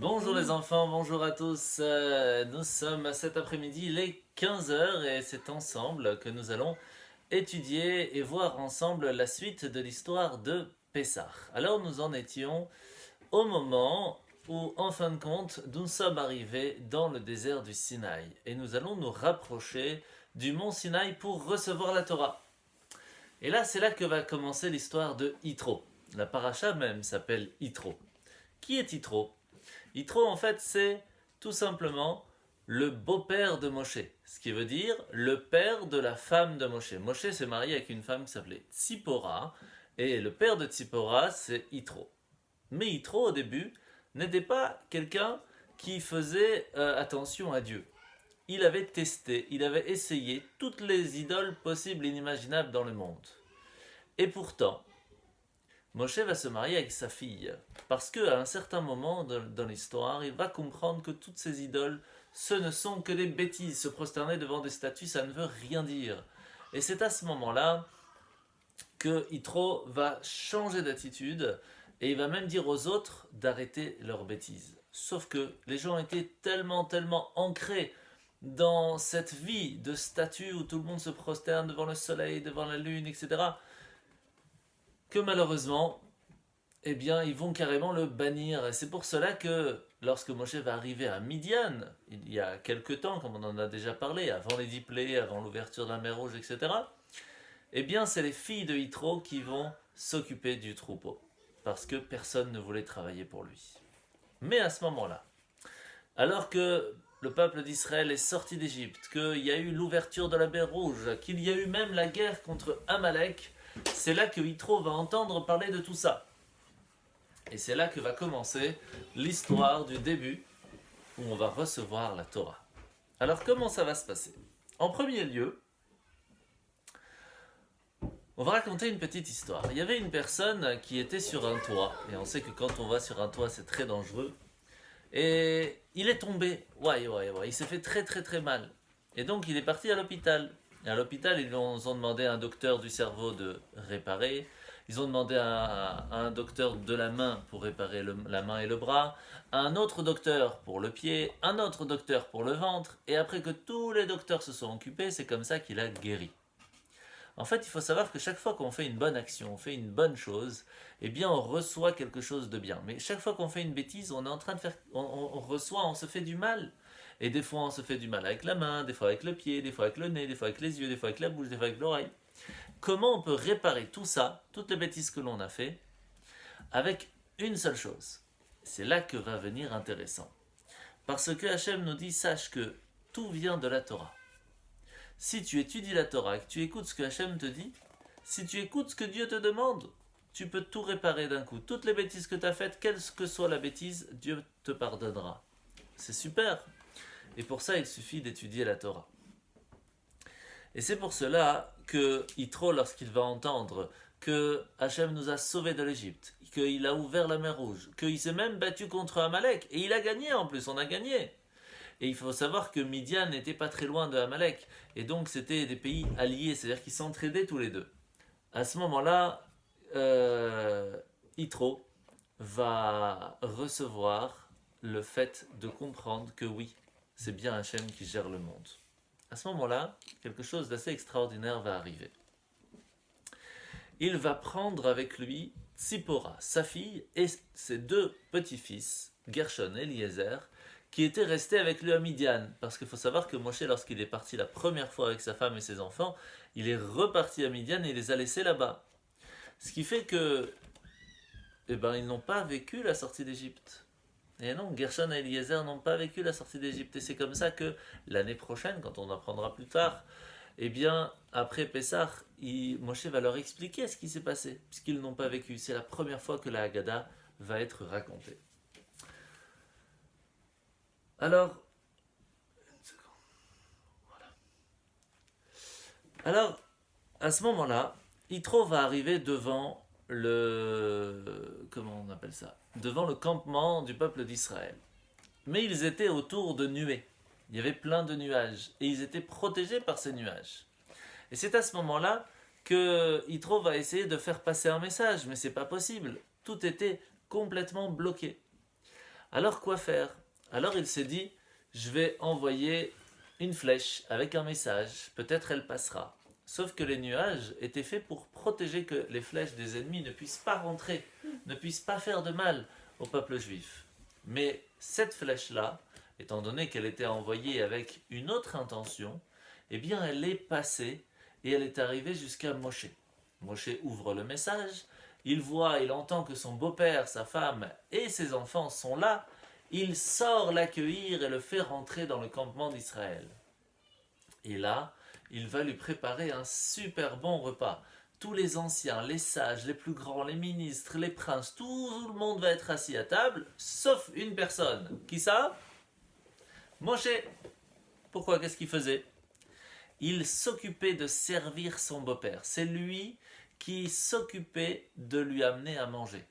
Bonjour les enfants, bonjour à tous. Nous sommes cet après-midi, il est 15 heures et c'est ensemble que nous allons étudier et voir ensemble la suite de l'histoire de Pessah. Alors nous en étions au moment où, en fin de compte, nous sommes arrivés dans le désert du Sinaï et nous allons nous rapprocher du mont Sinaï pour recevoir la Torah. Et là, c'est là que va commencer l'histoire de Yitro. La paracha même s'appelle Yitro. Qui est Yitro? Yitro, en fait, c'est tout simplement le beau-père de Moshe, ce qui veut dire le père de la femme de Moshe. Moshe s'est marié avec une femme qui s'appelait Tzipora, et le père de Tzipora, c'est Yitro. Mais Yitro, au début, n'était pas quelqu'un qui faisait attention à Dieu. Il avait testé, il avait essayé toutes les idoles possibles et inimaginables dans le monde. Et pourtant, Moshe va se marier avec sa fille, parce qu'à un certain moment dans l'histoire, il va comprendre que toutes ces idoles, ce ne sont que des bêtises. Se prosterner devant des statues, ça ne veut rien dire. Et c'est à ce moment-là que Yitro va changer d'attitude, et il va même dire aux autres d'arrêter leurs bêtises. Sauf que les gens étaient tellement ancrés dans cette vie de statue où tout le monde se prosterne devant le soleil, devant la lune, etc., que malheureusement, eh bien, ils vont carrément le bannir. Et c'est pour cela que lorsque Moshe va arriver à Midian, il y a quelques temps, comme on en a déjà parlé, avant les 10 plaies, avant l'ouverture de la mer Rouge, etc., eh bien, c'est les filles de Yitro qui vont s'occuper du troupeau. Parce que personne ne voulait travailler pour lui. Mais à ce moment-là, alors que le peuple d'Israël est sorti d'Égypte, qu'il y a eu l'ouverture de la mer Rouge, qu'il y a eu même la guerre contre Amalek, c'est là que Yitro va entendre parler de tout ça. Et c'est là que va commencer l'histoire du début où on va recevoir la Torah. Alors comment ça va se passer? En premier lieu, on va raconter une petite histoire. Il y avait une personne qui était sur un toit, et on sait que quand on va sur un toit c'est très dangereux, et il est tombé, ouais, il s'est fait très mal. Et donc il est parti à l'hôpital. Et à l'hôpital, ils ont demandé à un docteur du cerveau de réparer. Ils ont demandé à un docteur de la main pour réparer la main et le bras, à un autre docteur pour le pied, un autre docteur pour le ventre. Et après que tous les docteurs se sont occupés, c'est comme ça qu'il a guéri. En fait, il faut savoir que chaque fois qu'on fait une bonne action, on fait une bonne chose, eh bien on reçoit quelque chose de bien. Mais chaque fois qu'on fait une bêtise, on est en train de faire, on reçoit, on se fait du mal. Et des fois on se fait du mal avec la main, des fois avec le pied, des fois avec le nez, des fois avec les yeux, des fois avec la bouche, des fois avec l'oreille. Comment on peut réparer tout ça, toutes les bêtises que l'on a fait, avec une seule chose? C'est là que va venir intéressant. Parce que Hachem nous dit, sache que tout vient de la Torah. Si tu étudies la Torah, que tu écoutes ce que Hachem te dit, si tu écoutes ce que Dieu te demande, tu peux tout réparer d'un coup. Toutes les bêtises que tu as faites, quelle que soit la bêtise, Dieu te pardonnera. C'est super. Et pour ça, il suffit d'étudier la Torah. Et c'est pour cela que Yitro, lorsqu'il va entendre que Hachem nous a sauvés de l'Égypte, qu'il a ouvert la mer Rouge, qu'il s'est même battu contre Amalek, et il a gagné en plus, on a gagné. Et il faut savoir que Midian n'était pas très loin de Amalek, et donc c'était des pays alliés, c'est-à-dire qu'ils s'entraidaient tous les deux. À ce moment-là, Yitro va recevoir le fait de comprendre que oui, c'est bien Hachem qui gère le monde. À ce moment-là, quelque chose d'assez extraordinaire va arriver. Il va prendre avec lui Tzipora, sa fille, et ses deux petits-fils, Gershon et Eliezer, qui étaient restés avec lui à Midian. Parce qu'il faut savoir que Moshe, lorsqu'il est parti la première fois avec sa femme et ses enfants, il est reparti à Midian et il les a laissés là-bas. Ce qui fait que, ils n'ont pas vécu la sortie d'Égypte. Et non, Gershon et Eliezer n'ont pas vécu la sortie d'Égypte. Et c'est comme ça que l'année prochaine, quand on apprendra plus tard, après Pessah, Moshe va leur expliquer ce qui s'est passé, puisqu'ils n'ont pas vécu. C'est la première fois que la Haggadah va être racontée. Alors, alors, à ce moment-là, Yitro va arriver devant comment on appelle ça? Devant le campement du peuple d'Israël. Mais ils étaient autour de nuées. Il y avait plein de nuages. Et ils étaient protégés par ces nuages. Et c'est à ce moment-là que Yitro va essayer de faire passer un message. Mais c'est pas possible. Tout était complètement bloqué. Alors quoi faire? Alors il s'est dit, je vais envoyer une flèche avec un message, peut-être elle passera. Sauf que les nuages étaient faits pour protéger que les flèches des ennemis ne puissent pas rentrer, ne puissent pas faire de mal au peuple juif. Mais cette flèche-là, étant donné qu'elle était envoyée avec une autre intention, eh bien elle est passée et elle est arrivée jusqu'à Moshe. Moshe ouvre le message, il voit, il entend que son beau-père, sa femme et ses enfants sont là, il sort l'accueillir et le fait rentrer dans le campement d'Israël. Et là, il va lui préparer un super bon repas. Tous les anciens, les sages, les plus grands, les ministres, les princes, tout le monde va être assis à table, sauf une personne. Qui ça? Moshe. Pourquoi? Qu'est-ce qu'il faisait? Il s'occupait de servir son beau-père. C'est lui qui s'occupait de lui amener à manger.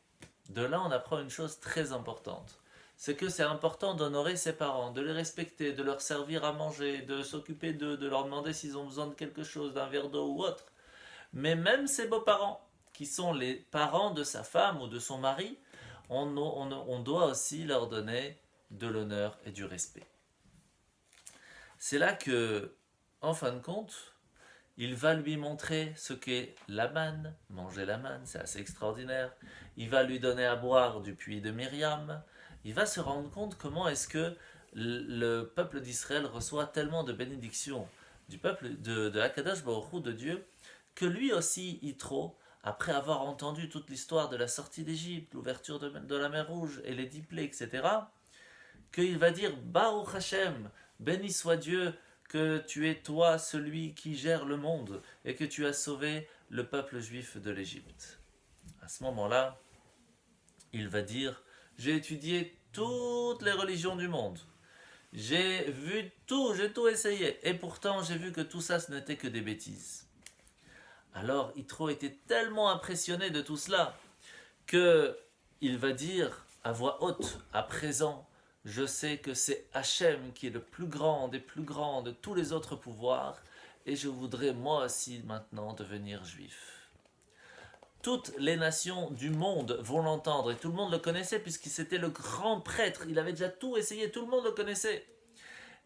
De là, on apprend une chose très importante. C'est que c'est important d'honorer ses parents, de les respecter, de leur servir à manger, de s'occuper d'eux, de leur demander s'ils ont besoin de quelque chose, d'un verre d'eau ou autre. Mais même ses beaux-parents, qui sont les parents de sa femme ou de son mari, on doit aussi leur donner de l'honneur et du respect. C'est là que, en fin de compte, il va lui montrer ce qu'est la manne, manger la manne, c'est assez extraordinaire. Il va lui donner à boire du puits de Myriam. Il va se rendre compte comment est-ce que le peuple d'Israël reçoit tellement de bénédictions du peuple de Akadosh Baruch Hu, de Dieu, que lui aussi, Yitro, après avoir entendu toute l'histoire de la sortie d'Égypte, l'ouverture de la mer Rouge et les 10 plaies, etc., qu'il va dire Baruch Hashem, béni soit Dieu, que tu es toi celui qui gère le monde et que tu as sauvé le peuple juif de l'Égypte. À ce moment-là, il va dire, j'ai étudié toutes les religions du monde, j'ai vu tout, j'ai tout essayé, et pourtant j'ai vu que tout ça ce n'était que des bêtises. Alors Yitro était tellement impressionné de tout cela que il va dire à voix haute, à présent, je sais que c'est Hachem qui est le plus grand des plus grands de tous les autres pouvoirs, et je voudrais moi aussi maintenant devenir juif. Toutes les nations du monde vont l'entendre, et tout le monde le connaissait puisqu'il était le grand prêtre, il avait déjà tout essayé, tout le monde le connaissait.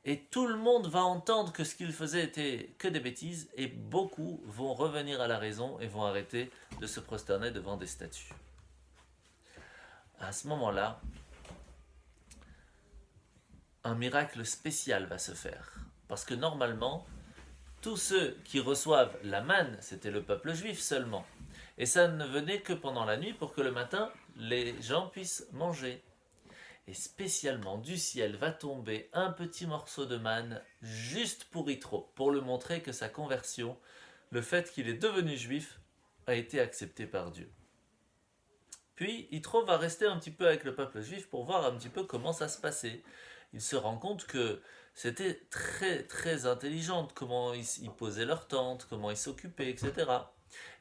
Et tout le monde va entendre que ce qu'il faisait était que des bêtises, et beaucoup vont revenir à la raison et vont arrêter de se prosterner devant des statues. À ce moment-là, un miracle spécial va se faire. Parce que normalement, tous ceux qui reçoivent la manne, c'était le peuple juif seulement. Et ça ne venait que pendant la nuit pour que le matin, les gens puissent manger. Et spécialement du ciel va tomber un petit morceau de manne juste pour Yitro, pour lui montrer que sa conversion, le fait qu'il est devenu juif, a été accepté par Dieu. Puis Yitro va rester un petit peu avec le peuple juif pour voir un petit peu comment ça se passait. Il se rend compte que c'était très très intelligent comment ils posaient leur tente, comment ils s'occupaient, etc.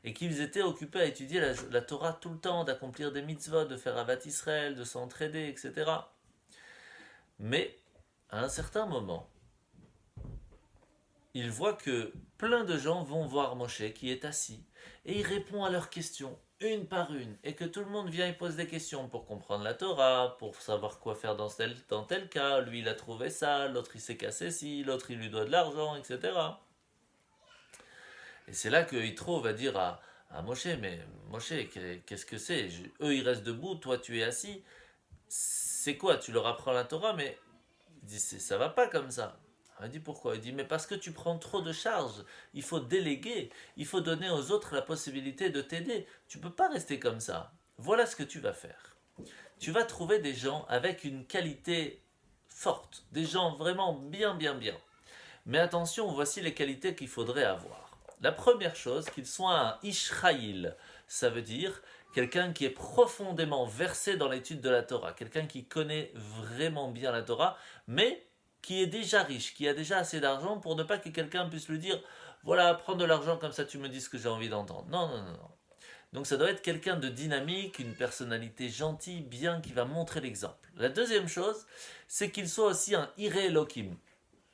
Et qu'ils étaient occupés à étudier la Torah tout le temps, d'accomplir des mitzvot, de faire Avat Israël, de s'entraider, etc. Mais, à un certain moment, il voit que plein de gens vont voir Moshe qui est assis, et il répond à leurs questions, une par une, et que tout le monde vient et pose des questions pour comprendre la Torah, pour savoir quoi faire dans tel cas, lui il a trouvé ça, l'autre il s'est cassé ci, l'autre il lui doit de l'argent, etc. Et c'est là que Yitro va dire à Moshe, mais Moshe, qu'est-ce que c'est? Eux ils restent debout, toi tu es assis, c'est quoi? Tu leur apprends la Torah, mais il dit, ça va pas comme ça. Il dit pourquoi? Il dit mais parce que tu prends trop de charges, il faut déléguer, il faut donner aux autres la possibilité de t'aider. Tu peux pas rester comme ça. Voilà ce que tu vas faire. Tu vas trouver des gens avec une qualité forte, des gens vraiment bien bien bien. Mais attention, voici les qualités qu'il faudrait avoir. La première chose, qu'il soit un Ishraïl, ça veut dire quelqu'un qui est profondément versé dans l'étude de la Torah, quelqu'un qui connaît vraiment bien la Torah, mais qui est déjà riche, qui a déjà assez d'argent pour ne pas que quelqu'un puisse lui dire voilà, prends de l'argent comme ça tu me dis ce que j'ai envie d'entendre. Non, non, non, non. Donc ça doit être quelqu'un de dynamique, une personnalité gentille, bien, qui va montrer l'exemple. La deuxième chose, c'est qu'il soit aussi un Iré Elohim.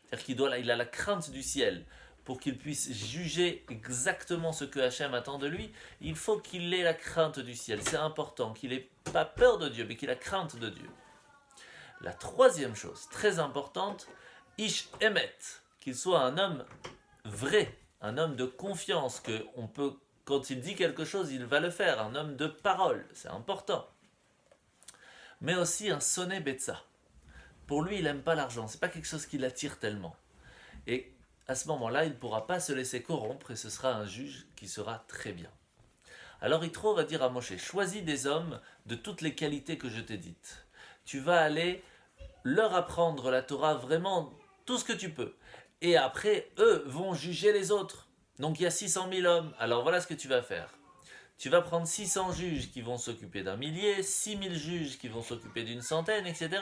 C'est-à-dire qu'il a la crainte du ciel. Pour qu'il puisse juger exactement ce que Hachem attend de lui, il faut qu'il ait la crainte du ciel. C'est important, qu'il n'ait pas peur de Dieu, mais qu'il ait la crainte de Dieu. La troisième chose, très importante, Ish Emet, qu'il soit un homme vrai, un homme de confiance, que on peut, quand il dit quelque chose, il va le faire, un homme de parole, c'est important. Mais aussi un sonné Betsa. Pour lui, il n'aime pas l'argent, c'est pas quelque chose qui l'attire tellement. Et à ce moment-là, il ne pourra pas se laisser corrompre et ce sera un juge qui sera très bien. Alors Yitro va dire à Moshe, choisis des hommes de toutes les qualités que je t'ai dites. Tu vas aller leur apprendre la Torah vraiment tout ce que tu peux. Et après, eux vont juger les autres. Donc il y a 600 000 hommes. Alors voilà ce que tu vas faire. Tu vas prendre 600 juges qui vont s'occuper d'un millier, 6000 juges qui vont s'occuper d'une centaine, etc.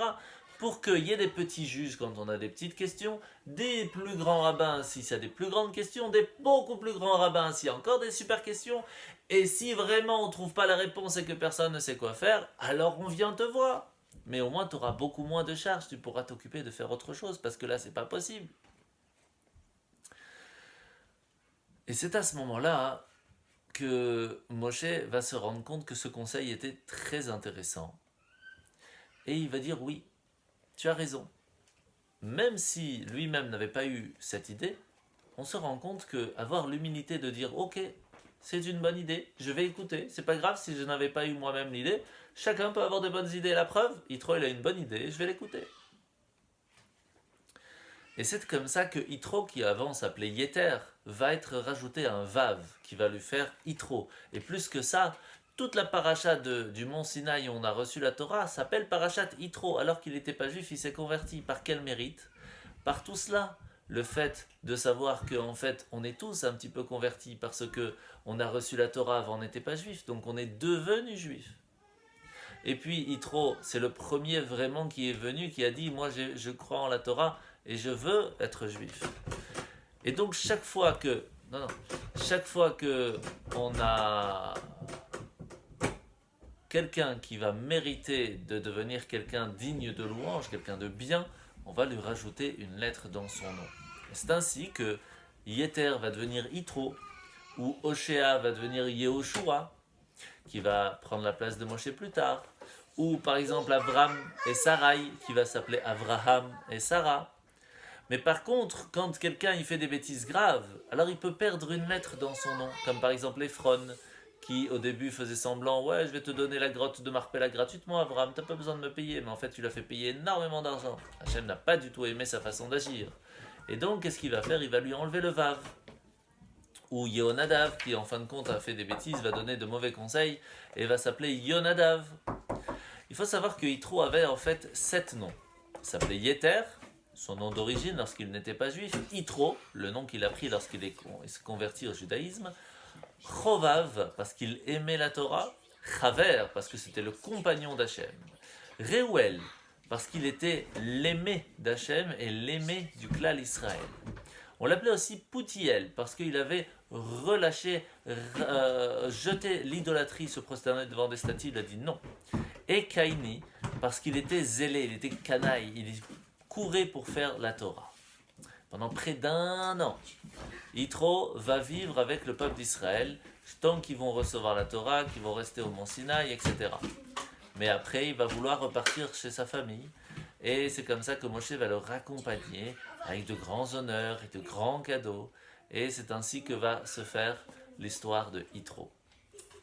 Pour qu'il y ait des petits juges quand on a des petites questions, des plus grands rabbins s'il y a des plus grandes questions, des beaucoup plus grands rabbins s'il y a encore des super questions. Et si vraiment on ne trouve pas la réponse et que personne ne sait quoi faire, alors on vient te voir. Mais au moins tu auras beaucoup moins de charges, tu pourras t'occuper de faire autre chose, parce que là c'est pas possible. Et c'est à ce moment-là que Moshe va se rendre compte que ce conseil était très intéressant. Et il va dire oui, tu as raison. Même si lui-même n'avait pas eu cette idée, on se rend compte qu'avoir l'humilité de dire ok, c'est une bonne idée, je vais écouter, c'est pas grave si je n'avais pas eu moi-même l'idée, chacun peut avoir de bonnes idées. La preuve, Yitro il a une bonne idée, je vais l'écouter. Et c'est comme ça que Yitro, qui avant s'appelait Yeter, va être rajouté un Vav, qui va lui faire Yitro. Et plus que ça, toute la paracha du mont Sinaï où on a reçu la Torah s'appelle parachat Yitro, alors qu'il n'était pas juif, il s'est converti. Par quel mérite? Par tout cela. Le fait de savoir qu'en fait, on est tous un petit peu convertis parce que on a reçu la Torah avant, on n'était pas juif, donc on est devenu juif. Et puis Yitro, c'est le premier vraiment qui est venu, qui a dit, moi je crois en la Torah et je veux être juif. Et donc chaque fois que on a quelqu'un qui va mériter de devenir quelqu'un digne de louange, quelqu'un de bien, on va lui rajouter une lettre dans son nom. Et c'est ainsi que Yeter va devenir Yitro, ou Oshéa va devenir Yehoshua, qui va prendre la place de Moshe plus tard, ou par exemple Avram et Sarai, qui va s'appeler Avraham et Sarah. Mais par contre, quand quelqu'un il fait des bêtises graves, alors il peut perdre une lettre dans son nom, comme par exemple Ephron, qui au début faisait semblant, ouais, je vais te donner la grotte de Marpella gratuitement, Abraham, t'as pas besoin de me payer, mais en fait tu l'as fait payer énormément d'argent. Hachem n'a pas du tout aimé sa façon d'agir. Et donc, qu'est-ce qu'il va faire? Il va lui enlever le Vav. Ou Yonadav, qui en fin de compte a fait des bêtises, va donner de mauvais conseils et va s'appeler Yonadav. Il faut savoir que Yitro avait en fait 7 noms. Il s'appelait Yeter, son nom d'origine lorsqu'il n'était pas juif, Yitro, le nom qu'il a pris lorsqu'il s'est converti au judaïsme, Chovav, parce qu'il aimait la Torah, Chaver, parce que c'était le compagnon d'Hachem, Reuel, parce qu'il était l'aimé d'Hachem et l'aimé du clan Israël. On l'appelait aussi Poutiel, parce qu'il avait relâché, jeté l'idolâtrie, se prosterner devant des statues, il a dit non. Et Kaini, parce qu'il était zélé, il était canaille, il courait pour faire la Torah. Pendant près d'1 an, Yitro va vivre avec le peuple d'Israël, tant qu'ils vont recevoir la Torah, qu'ils vont rester au mont Sinaï, etc. Mais après, il va vouloir repartir chez sa famille, et c'est comme ça que Moshe va le raccompagner avec de grands honneurs et de grands cadeaux, et c'est ainsi que va se faire l'histoire de Yitro.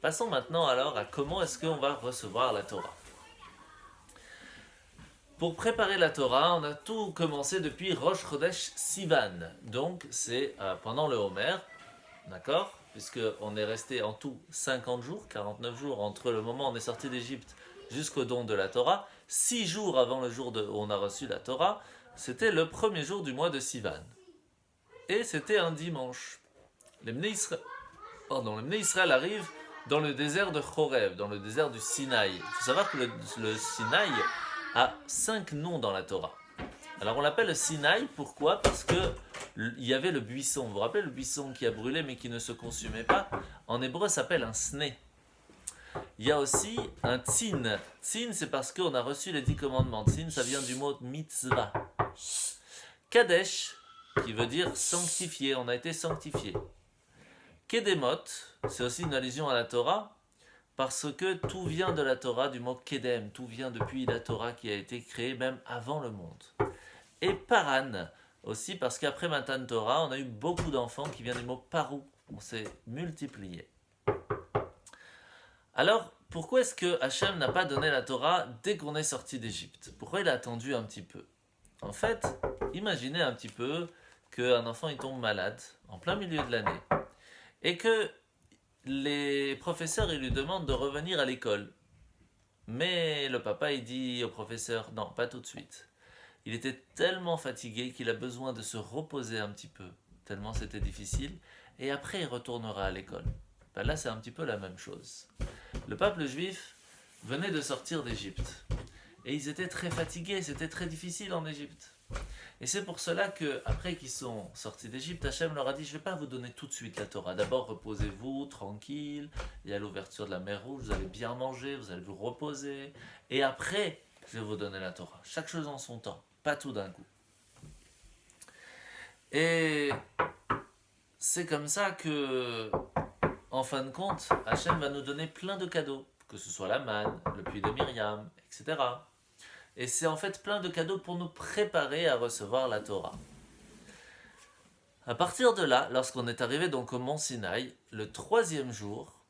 Passons maintenant alors à comment est-ce qu'on va recevoir la Torah. Pour préparer la Torah, on a tout commencé depuis Rosh Chodesh Sivan. Donc c'est pendant le Homer, d'accord? Puisqu'on est resté en tout 50 jours, 49 jours entre le moment où on est sorti d'Égypte jusqu'au don de la Torah. 6 jours avant le jour où on a reçu la Torah, c'était le premier jour du mois de Sivan. Et c'était un dimanche. Les Bnei Israël arrivent dans le désert de Chorev, dans le désert du Sinaï. Il faut savoir que le Sinaï a 5 noms dans la Torah. Alors on l'appelle le Sinaï, pourquoi? Parce que il y avait le buisson. Vous vous rappelez le buisson qui a brûlé mais qui ne se consumait pas? En hébreu, ça s'appelle un sné. Il y a aussi un tzin. Tzin, c'est parce qu'on a reçu les 10 commandements. Tzin, ça vient du mot mitzvah. Kadesh, qui veut dire sanctifié, on a été sanctifié. Kedemot, c'est aussi une allusion à la Torah, Parce que tout vient de la Torah, du mot Kedem, tout vient depuis la Torah qui a été créée même avant le monde. Et Paran aussi, parce qu'après Matan Torah, on a eu beaucoup d'enfants qui viennent du mot Parou, on s'est multiplié. Alors, pourquoi est-ce que Hachem n'a pas donné la Torah dès qu'on est sorti d'Égypte? Pourquoi il a attendu un petit peu? En fait, imaginez un petit peu qu'un enfant il tombe malade en plein milieu de l'année et que les professeurs ils lui demandent de revenir à l'école. Mais le papa il dit au professeur non, pas tout de suite. Il était tellement fatigué qu'il a besoin de se reposer un petit peu, tellement c'était difficile, et après il retournera à l'école. Ben là c'est un petit peu la même chose. Le peuple juif venait de sortir d'Égypte. Et ils étaient très fatigués, c'était très difficile en Égypte. Et c'est pour cela que, après qu'ils sont sortis d'Égypte, Hachem leur a dit, je ne vais pas vous donner tout de suite la Torah. D'abord, reposez-vous, tranquille, il y a l'ouverture de la mer Rouge, vous allez bien manger, vous allez vous reposer. Et après, je vais vous donner la Torah. Chaque chose en son temps, pas tout d'un coup. Et c'est comme ça que, en fin de compte, Hachem va nous donner plein de cadeaux, que ce soit la manne, le puits de Myriam, etc. Et c'est en fait plein de cadeaux pour nous préparer à recevoir la Torah. À partir de là, lorsqu'on est arrivé donc au mont Sinaï, le 3e jour,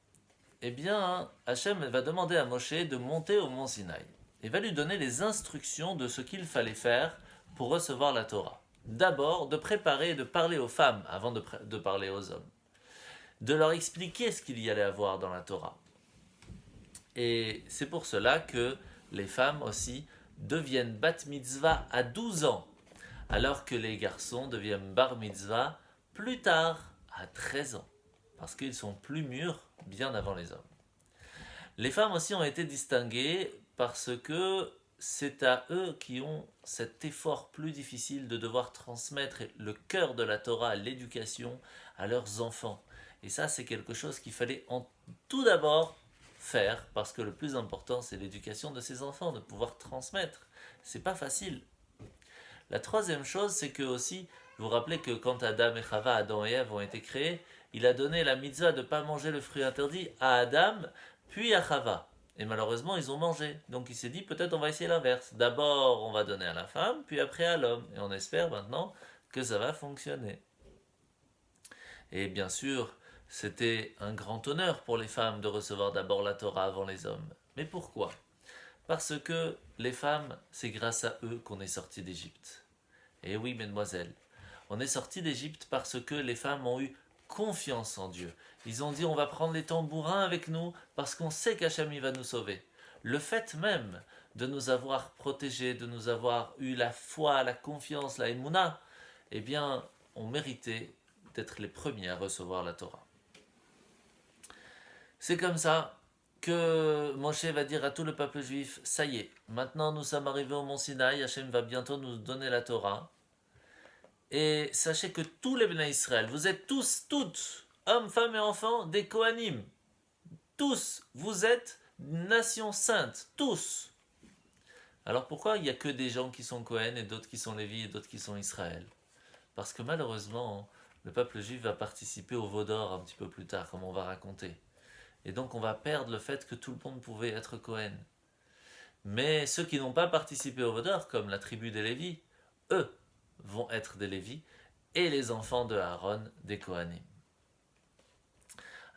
eh bien, Hachem va demander à Moshe de monter au mont Sinaï. Il va lui donner les instructions de ce qu'il fallait faire pour recevoir la Torah. D'abord, de préparer et de parler aux femmes avant de parler aux hommes. De leur expliquer ce qu'il y allait avoir dans la Torah. Et c'est pour cela que les femmes aussi deviennent bat mitzvah à 12 ans, alors que les garçons deviennent bar mitzvah plus tard, à 13 ans, parce qu'ils sont plus mûrs bien avant les hommes. Les femmes aussi ont été distinguées parce que c'est à eux qui ont cet effort plus difficile de devoir transmettre le cœur de la Torah, l'éducation, à leurs enfants. Et ça, c'est quelque chose qu'il fallait tout d'abord faire, parce que le plus important, c'est l'éducation de ces enfants, de pouvoir transmettre. C'est pas facile. La troisième chose, c'est que aussi, vous vous rappelez que quand Adam et Chava, Adam et Ève ont été créés, il a donné la mitzvah de ne pas manger le fruit interdit à Adam, puis à Chava. Et malheureusement, ils ont mangé. Donc il s'est dit, peut-être on va essayer l'inverse. D'abord, on va donner à la femme, puis après à l'homme. Et on espère maintenant que ça va fonctionner. Et bien sûr, c'était un grand honneur pour les femmes de recevoir d'abord la Torah avant les hommes. Mais pourquoi? Parce que les femmes, c'est grâce à eux qu'on est sorti d'Égypte. Et oui, mesdemoiselles, on est sorti d'Égypte parce que les femmes ont eu confiance en Dieu. Ils ont dit, on va prendre les tambourins avec nous parce qu'on sait qu'Hachem va nous sauver. Le fait même de nous avoir protégés, de nous avoir eu la foi, la confiance, la émouna, eh bien, on méritait d'être les premiers à recevoir la Torah. C'est comme ça que Moshe va dire à tout le peuple juif, ça y est, maintenant nous sommes arrivés au mont Sinaï, Hachem va bientôt nous donner la Torah. Et sachez que tous les Bnei Israël, vous êtes tous, toutes, hommes, femmes et enfants, des Kohanim. Tous, vous êtes nation sainte, tous. Alors pourquoi il n'y a que des gens qui sont Kohen et d'autres qui sont Lévi et d'autres qui sont Israël? Parce que malheureusement, le peuple juif va participer au veau d'or un petit peu plus tard, comme on va raconter. Et donc on va perdre le fait que tout le monde pouvait être Kohen. Mais ceux qui n'ont pas participé au veau d'or, comme la tribu des Lévi, eux vont être des Lévi, et les enfants de Aaron des Kohanim.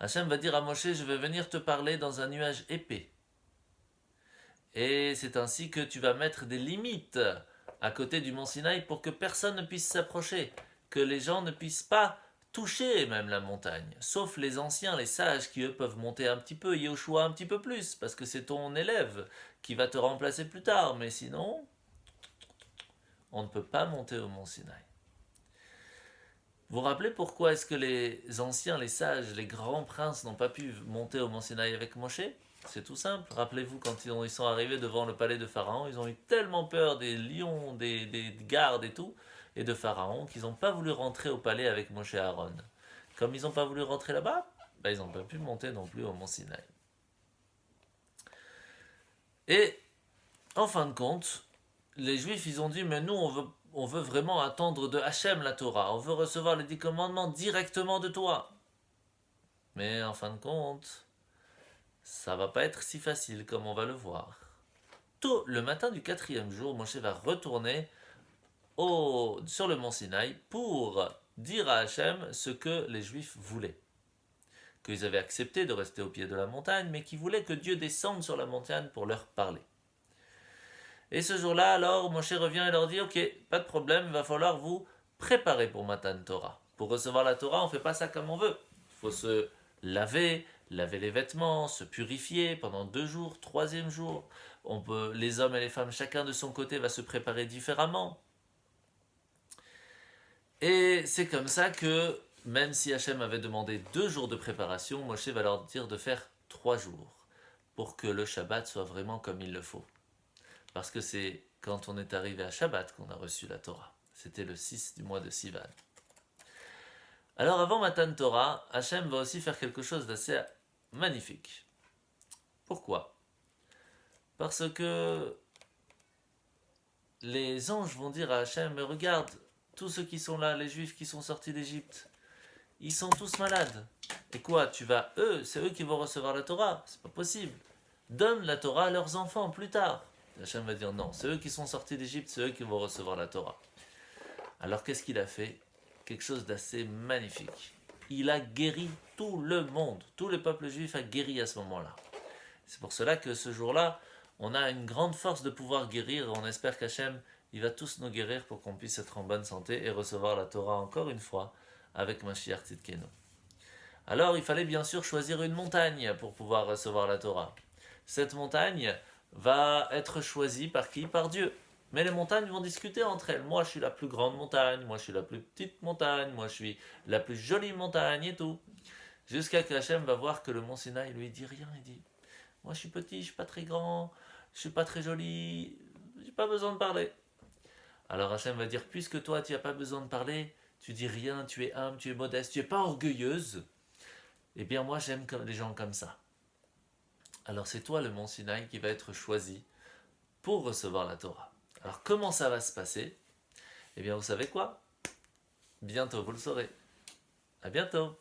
Hachem va dire à Moshe, je vais venir te parler dans un nuage épais. Et c'est ainsi que tu vas mettre des limites à côté du mont Sinaï pour que personne ne puisse s'approcher, que les gens ne puissent pas toucher même la montagne, sauf les anciens, les sages qui eux peuvent monter un petit peu, Yoshua un petit peu plus, parce que c'est ton élève qui va te remplacer plus tard, mais sinon, on ne peut pas monter au mont Sinaï. Vous vous rappelez pourquoi est-ce que les anciens, les sages, les grands princes n'ont pas pu monter au mont Sinaï avec Moshe? C'est tout simple. Rappelez-vous quand ils sont arrivés devant le palais de Pharaon, ils ont eu tellement peur des lions, des gardes et tout, et de Pharaon, qu'ils n'ont pas voulu rentrer au palais avec Moshe et Aaron. Comme ils n'ont pas voulu rentrer là-bas, ils n'ont pas pu monter non plus au mont Sinaï. Et en fin de compte, les Juifs, ils ont dit, mais nous, on veut vraiment attendre de Hachem la Torah, on veut recevoir les 10 commandements directement de toi. Mais en fin de compte, Ça va pas être si facile comme on va le voir. Tôt le matin du quatrième jour, Moshe va retourner sur le mont Sinaï pour dire à Hachem ce que les Juifs voulaient. Qu'ils avaient accepté de rester au pied de la montagne, mais qu'ils voulaient que Dieu descende sur la montagne pour leur parler. Et ce jour-là, alors, Moshe revient et leur dit, ok, pas de problème, il va falloir vous préparer pour Matan Torah. Pour recevoir la Torah, on ne fait pas ça comme on veut. Il faut se laver les vêtements, se purifier pendant 2 jours, troisième jour. Les hommes et les femmes, chacun de son côté, va se préparer différemment. Et c'est comme ça que, même si Hachem avait demandé 2 jours de préparation, Moshe va leur dire de faire 3 jours, pour que le Shabbat soit vraiment comme il le faut. Parce que c'est quand on est arrivé à Shabbat qu'on a reçu la Torah. C'était le 6 du mois de Sivan. Alors avant Matan Torah, Hachem va aussi faire quelque chose d'assez magnifique. Pourquoi? Parce que les anges vont dire à Hachem, mais regarde, tous ceux qui sont là, les Juifs qui sont sortis d'Égypte, ils sont tous malades. Et quoi, c'est eux qui vont recevoir la Torah? C'est pas possible. Donne la Torah à leurs enfants plus tard. Hachem va dire non, c'est eux qui sont sortis d'Égypte, c'est eux qui vont recevoir la Torah. Alors qu'est-ce qu'il a fait? Quelque chose d'assez magnifique. Il a guéri tout le monde, tout le peuple juif a guéri à ce moment-là. C'est pour cela que ce jour-là, on a une grande force de pouvoir guérir. On espère qu'Hachem, il va tous nous guérir pour qu'on puisse être en bonne santé et recevoir la Torah encore une fois avec Mashiach Tzidkenu. Alors il fallait bien sûr choisir une montagne pour pouvoir recevoir la Torah. Cette montagne va être choisie par qui? Par Dieu. Mais les montagnes vont discuter entre elles. Moi, je suis la plus grande montagne, moi, je suis la plus petite montagne, moi, je suis la plus jolie montagne et tout. Jusqu'à que Hachem va voir que le mont Sinaï lui dit rien. Il dit, moi, je suis petit, je suis pas très grand, je suis pas très joli, j'ai pas besoin de parler. Alors Hachem va dire, puisque toi, tu n'as pas besoin de parler, tu dis rien, tu es humble, tu es modeste, tu n'es pas orgueilleuse, eh bien moi, j'aime les gens comme ça. Alors c'est toi, le mont Sinaï, qui va être choisi pour recevoir la Torah. Alors comment ça va se passer? Eh bien vous savez quoi? Bientôt vous le saurez. À bientôt.